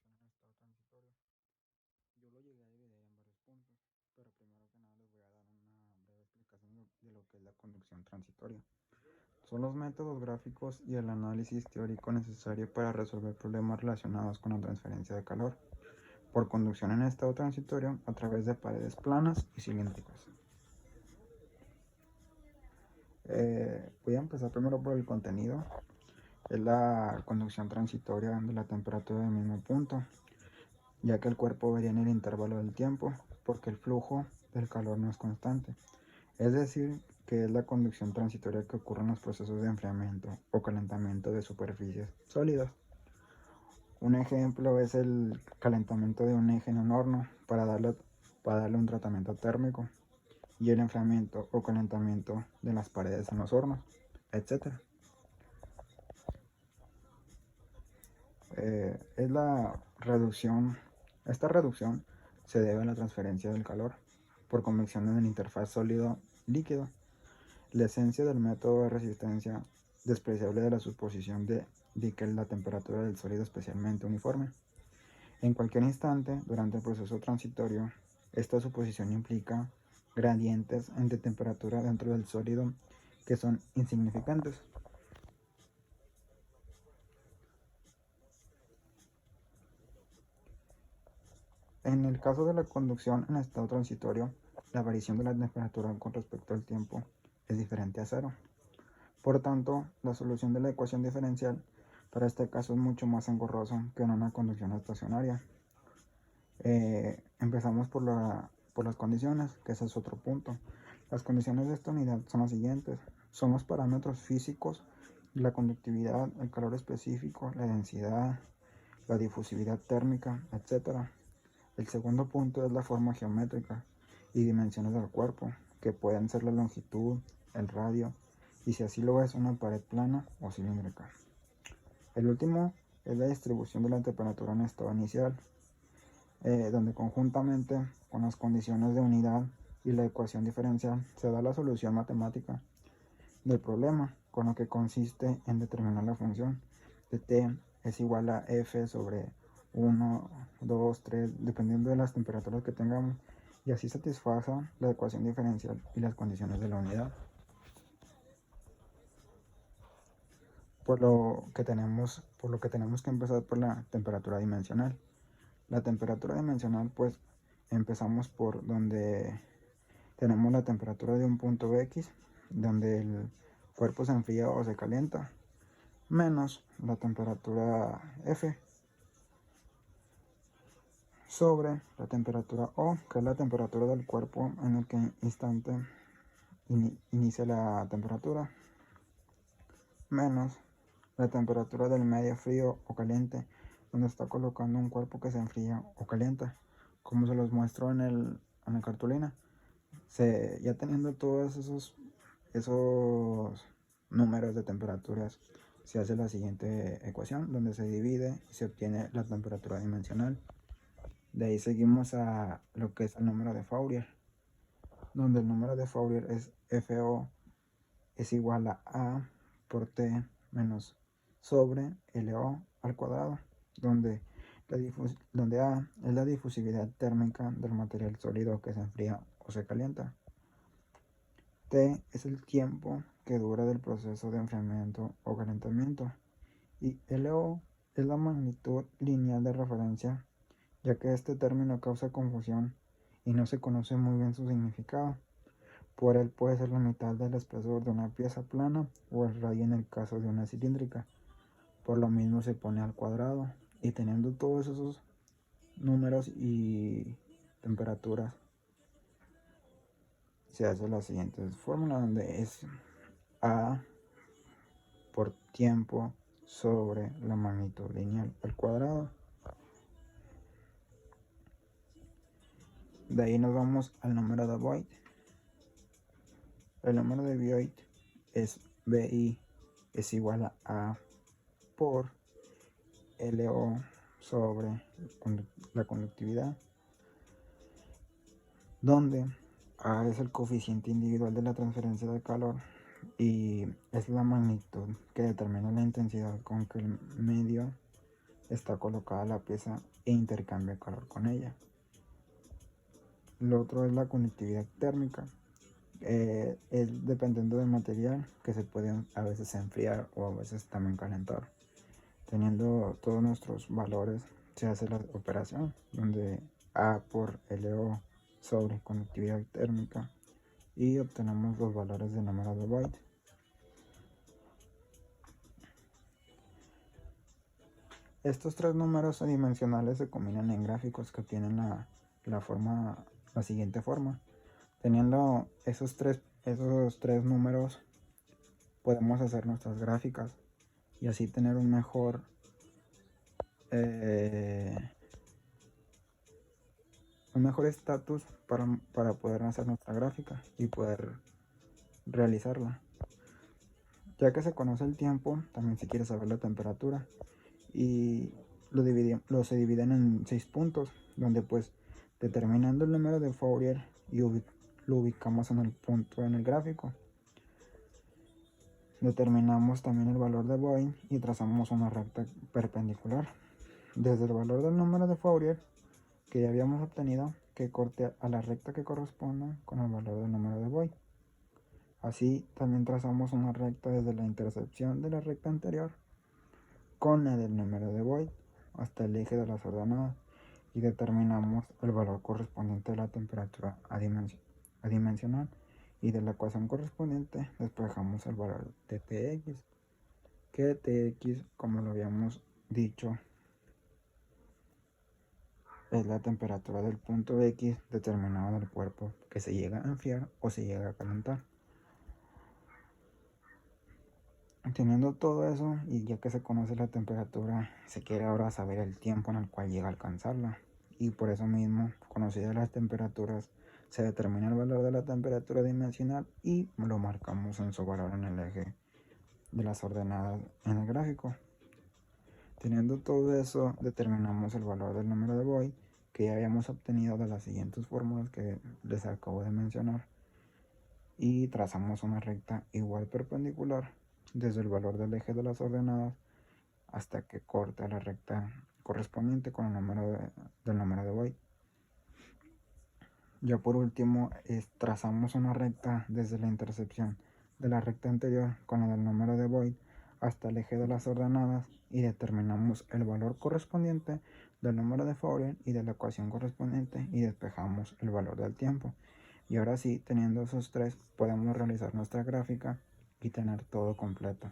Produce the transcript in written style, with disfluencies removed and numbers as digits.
conducción en estado transitorio. Yo lo llegué a dividir en varios puntos, pero primero que nada les voy a dar una breve explicación de lo que es la conducción transitoria. Son los métodos gráficos y el análisis teórico necesario para resolver problemas relacionados con la transferencia de calor por conducción en estado transitorio a través de paredes planas y cilíndricas. Voy a empezar primero por el contenido. Es la conducción transitoria de la temperatura del mismo punto, ya que el cuerpo varía en el intervalo del tiempo, porque el flujo del calor no es constante. Es decir, que es la conducción transitoria que ocurre en los procesos de enfriamiento o calentamiento de superficies sólidas. Un ejemplo es el calentamiento de un eje en un horno para darle un tratamiento térmico, y el enfriamiento o calentamiento de las paredes en los hornos, etc. Es la reducción. Esta reducción se debe a la transferencia del calor por convección en el interfaz sólido-líquido. La esencia del método de resistencia despreciable de la suposición de que la temperatura del sólido es especialmente uniforme. En cualquier instante, durante el proceso transitorio, esta suposición implica gradientes de temperatura dentro del sólido que son insignificantes. En el caso de la conducción en estado transitorio, la variación de la temperatura con respecto al tiempo es diferente a cero. Por tanto, la solución de la ecuación diferencial para este caso es mucho más engorroso que en una conducción estacionaria. Empezamos por las condiciones, que ese es otro punto. Las condiciones de esta unidad son las siguientes. Son los parámetros físicos, la conductividad, el calor específico, la densidad, la difusividad térmica, etc. El segundo punto es la forma geométrica y dimensiones del cuerpo, que pueden ser la longitud, el radio, y si así lo es, una pared plana o cilíndrica. El último es la distribución de la temperatura en estado inicial, donde conjuntamente con las condiciones de unidad y la ecuación diferencial se da la solución matemática del problema, con lo que consiste en determinar la función de t es igual a f sobre 1, 2, 3, dependiendo de las temperaturas que tengamos, y así satisfaga la ecuación diferencial y las condiciones de la unidad. Por lo que tenemos que empezar por la temperatura dimensional. La temperatura dimensional, pues empezamos por donde tenemos la temperatura de un punto X, donde el cuerpo se enfría o se calienta, menos la temperatura F sobre la temperatura O, que es la temperatura del cuerpo en el que instante inicia la temperatura, menos la temperatura del medio frío o caliente, donde está colocando un cuerpo que se enfría o calienta, como se los muestro en la cartulina. Ya teniendo todos esos números de temperaturas, se hace la siguiente ecuación, donde se divide y se obtiene la temperatura dimensional. De ahí seguimos a lo que es el número de Fourier, donde el número de Fourier es FO es igual a por T menos sobre LO al cuadrado, donde A es la difusividad térmica del material sólido que se enfría o se calienta. T es el tiempo que dura del proceso de enfriamiento o calentamiento, y LO es la magnitud lineal de referencia, ya que este término causa confusión y no se conoce muy bien su significado. Por él puede ser la mitad del espesor de una pieza plana o el radio en el caso de una cilíndrica. Por lo mismo se pone al cuadrado, y teniendo todos esos números y temperaturas, se hace la siguiente fórmula, donde es A por tiempo sobre la magnitud lineal al cuadrado. De ahí nos vamos al número de Voigt. El número de Voigt es BI es igual a por LO sobre la conductividad, donde A es el coeficiente individual de la transferencia de calor y es la magnitud que determina la intensidad con que el medio está colocada la pieza e intercambia calor con ella. Lo otro es la conductividad térmica. Es dependiendo del material que se puede a veces enfriar o a veces también calentar. Teniendo todos nuestros valores se hace la operación donde A por LO sobre conductividad térmica y obtenemos los valores de número de Voigt. Estos tres números adimensionales se combinan en gráficos que tienen la siguiente forma. Teniendo esos tres números podemos hacer nuestras gráficas y así tener un mejor estatus para poder hacer nuestra gráfica y poder realizarla. Ya que se conoce el tiempo, también se quiere saber la temperatura y se dividen en 6 puntos, donde pues determinando el número de Fourier y lo ubicamos en el punto en el gráfico. Determinamos también el valor de Voigt y trazamos una recta perpendicular desde el valor del número de Fourier que ya habíamos obtenido, que corte a la recta que corresponda con el valor del número de Voigt. Así también trazamos una recta desde la intersección de la recta anterior con la del número de Voigt hasta el eje de las ordenadas y determinamos el valor correspondiente de la temperatura adimensional y de la ecuación correspondiente despejamos el valor de Tx, que Tx, como lo habíamos dicho, es la temperatura del punto X determinado del cuerpo que se llega a enfriar o se llega a calentar. Teniendo todo eso y ya que se conoce la temperatura, se quiere ahora saber el tiempo en el cual llega a alcanzarla. Y por eso mismo, conocidas las temperaturas, se determina el valor de la temperatura dimensional y lo marcamos en su valor en el eje de las ordenadas en el gráfico. Teniendo todo eso, determinamos el valor del número de Voigt que ya habíamos obtenido de las siguientes fórmulas que les acabo de mencionar y trazamos una recta igual perpendicular desde el valor del eje de las ordenadas hasta que corte la recta correspondiente con el número del número de Voigt. Ya por último trazamos una recta desde la intersección de la recta anterior con la del número de Voigt hasta el eje de las ordenadas y determinamos el valor correspondiente del número de Fourier y de la ecuación correspondiente y despejamos el valor del tiempo. Y ahora sí, teniendo esos tres, podemos realizar nuestra gráfica y tener todo completo.